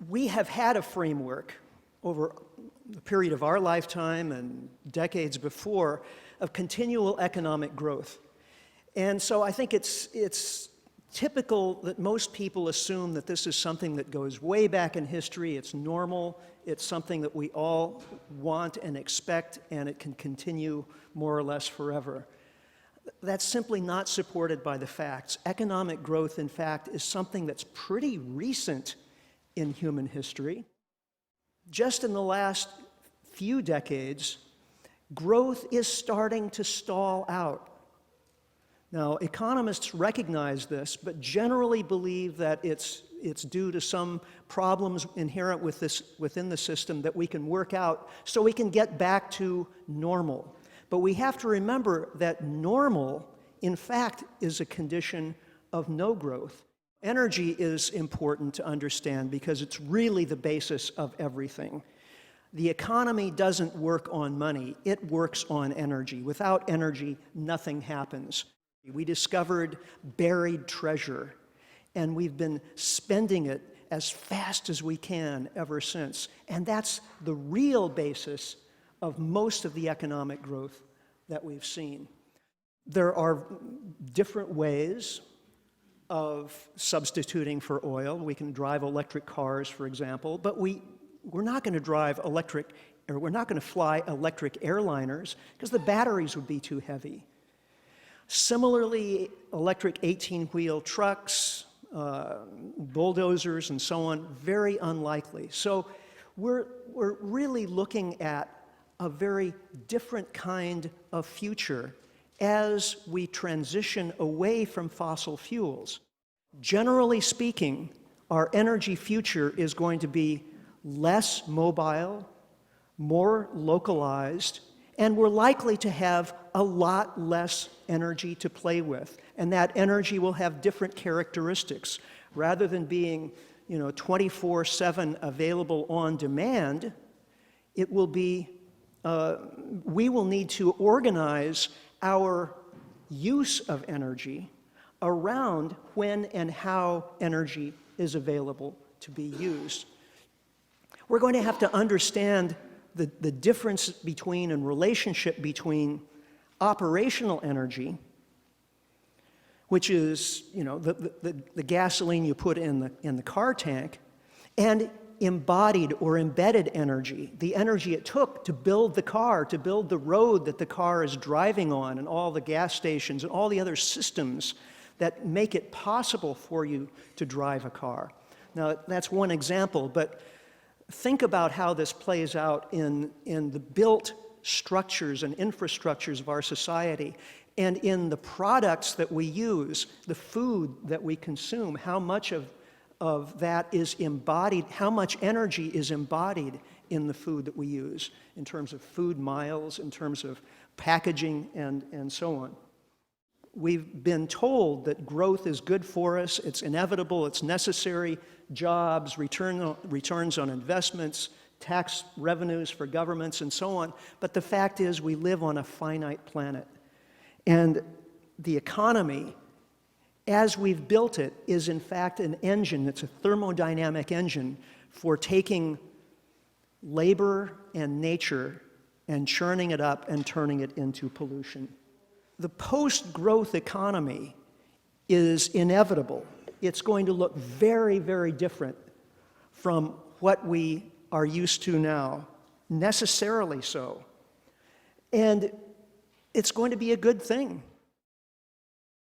We have had a framework over the period of our lifetime and decades before of continual economic growth. And so I think it's typical that most people assume that this is something that goes way back in history, it's normal, it's something that we all want and expect, and it can continue more or less forever. That's simply not supported by the facts. Economic growth, in fact, is something that's pretty recent in human history. Just in the last few decades, growth is starting to stall out. Now, economists recognize this, but generally believe that it's due to some problems inherent within the system that we can work out so we can get back to normal. But we have to remember that normal, in fact, is a condition of no growth. Energy is important to understand because it's really the basis of everything. The economy doesn't work on money, it works on energy. Without energy, nothing happens. We discovered buried treasure, and we've been spending it as fast as we can ever since. And that's the real basis of most of the economic growth that we've seen. There are different ways of substituting for oil. We can drive electric cars, for example, but we're not going to we're not going to fly electric airliners because the batteries would be too heavy. Similarly, electric 18-wheel trucks, bulldozers, and so on, very unlikely. So we're really looking at a very different kind of future as we transition away from fossil fuels. Generally speaking, our energy future is going to be less mobile, more localized, and we're likely to have a lot less energy to play with. And that energy will have different characteristics. Rather than being, 24/7 available on demand, it will be, we will need to organize our use of energy around when and how energy is available to be used. We're going to have to understand the difference between and relationship between operational energy, which is the gasoline you put in the car tank, and embodied or embedded energy, the energy it took to build the car, to build the road that the car is driving on, and all the gas stations and all the other systems that make it possible for you to drive a car. Now, that's one example, but think about how this plays out in the built structures and infrastructures of our society, and in the products that we use, the food that we consume, how much of that is embodied, how much energy is embodied in the food that we use, in terms of food miles, in terms of packaging, and so on. We've been told that growth is good for us, it's inevitable, it's necessary, jobs, returns on investments, tax revenues for governments, and so on. But the fact is, we live on a finite planet. And the economy, as we've built it, is in fact an engine. It's a thermodynamic engine for taking labor and nature and churning it up and turning it into pollution. The post-growth economy is inevitable. It's going to look very, very different from what we are used to now, necessarily so. And it's going to be a good thing.